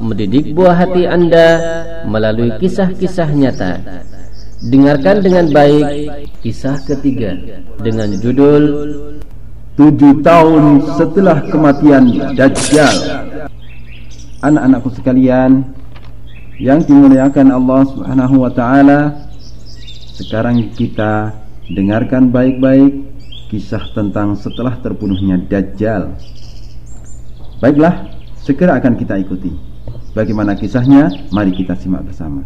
mendidik buah hati Anda melalui kisah-kisah nyata. Dengarkan dengan baik kisah ketiga dengan judul 7 tahun setelah kematian Dajjal. Anak-anakku sekalian yang dimuliakan Allah Subhanahu wa taala, sekarang kita dengarkan baik-baik kisah tentang setelah terbunuhnya Dajjal. Baiklah, segera akan kita ikuti. Bagaimana kisahnya? Mari kita simak bersama.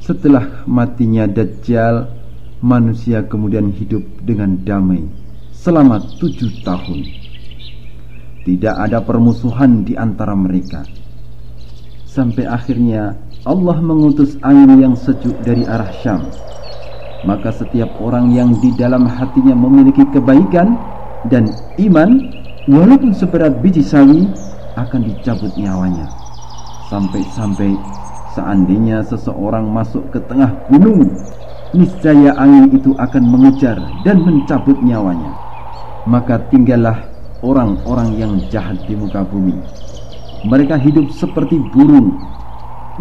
Setelah matinya Dajjal, manusia kemudian hidup dengan damai selama 7 tahun. Tidak ada permusuhan di antara mereka. Sampai akhirnya Allah mengutus angin yang sejuk dari arah Syam. Maka setiap orang yang di dalam hatinya memiliki kebaikan dan iman, walaupun seberat biji sawi, akan dicabut nyawanya. Sampai-sampai seandainya seseorang masuk ke tengah gunung, niscaya angin itu akan mengejar dan mencabut nyawanya. Maka tinggallah orang-orang yang jahat di muka bumi. Mereka hidup seperti burung,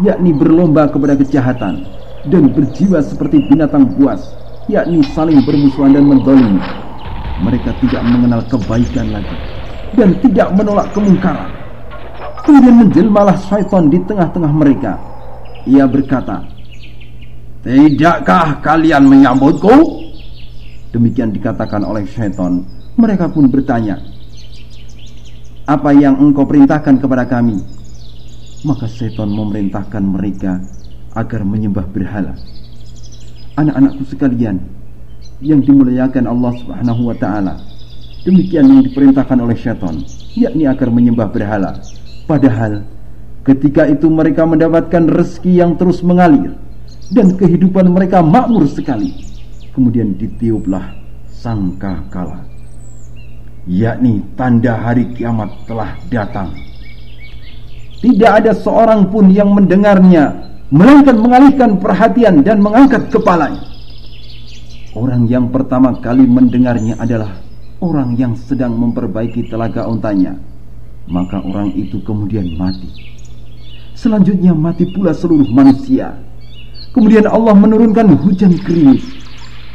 yakni berlomba kepada kejahatan, dan berjiwa seperti binatang buas, yakni saling bermusuhan dan menzalimi. Mereka tidak mengenal kebaikan lagi dan tidak menolak kemungkaran. Kemudian menjelmalah syaitan di tengah-tengah mereka. Ia berkata, "Tidakkah kalian menyambutku?" Demikian dikatakan oleh syaitan. Mereka pun bertanya, "Apa yang engkau perintahkan kepada kami?" Maka syaitan memerintahkan mereka agar menyembah berhala. Anak-anakku sekalian yang dimuliakan Allah Subhanahu wa taala, demikian yang diperintahkan oleh syaitan, yakni agar menyembah berhala. Padahal ketika itu mereka mendapatkan rezeki yang terus mengalir dan kehidupan mereka makmur sekali. Kemudian ditiuplah sangkakala, yakni tanda hari kiamat telah datang. Tidak ada seorang pun yang mendengarnya, melainkan mengalihkan perhatian dan mengangkat kepalanya. Orang yang pertama kali mendengarnya adalah orang yang sedang memperbaiki telaga untanya. Maka orang itu kemudian mati. Selanjutnya mati pula seluruh manusia. Kemudian Allah menurunkan hujan gerimis.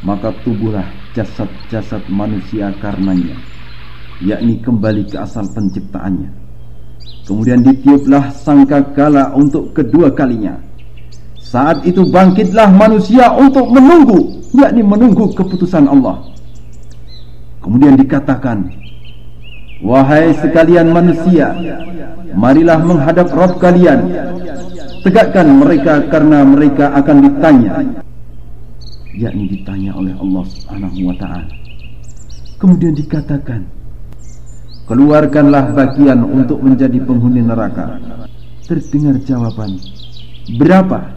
Maka tubuhlah jasad-jasad manusia karenanya, yakni kembali ke asal penciptaannya. Kemudian ditiuplah sangkakala untuk kedua kalinya. Saat itu bangkitlah manusia untuk menunggu, yakni menunggu keputusan Allah. Kemudian dikatakan, "Wahai sekalian manusia, marilah menghadap Rabb kalian. Tegakkan mereka karena mereka akan ditanya," yakni ditanya oleh Allah Subhanahu wa ta'ala. Kemudian dikatakan, "Keluarkanlah bagian untuk menjadi penghuni neraka." Terdengar jawaban, "Berapa?"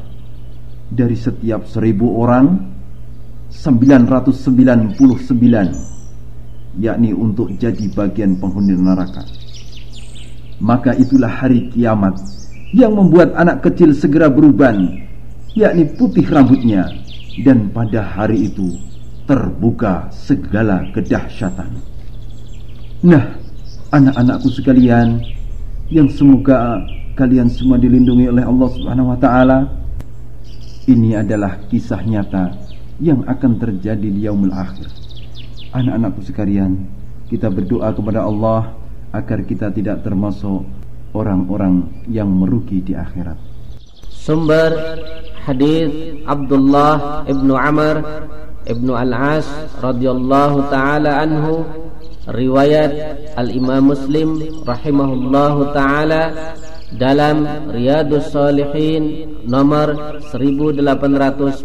Dari setiap 1000 orang 999, yakni untuk jadi bagian penghuni neraka. Maka itulah hari kiamat yang membuat anak kecil segera beruban, yakni putih rambutnya, dan pada hari itu terbuka segala kedahsyatan. Nah, anak-anakku sekalian yang semoga kalian semua dilindungi oleh Allah Subhanahu wa taala, ini adalah kisah nyata yang akan terjadi di yaumul akhir. Anak-anakku sekalian, kita berdoa kepada Allah agar kita tidak termasuk orang-orang yang merugi di akhirat. Sumber hadis Abdullah ibnu Amr ibnu Al-As radhiyallahu taala anhu, riwayat Al-Imam Muslim rahimahullahu taala dalam Riyadhus Shalihin nomor 1810.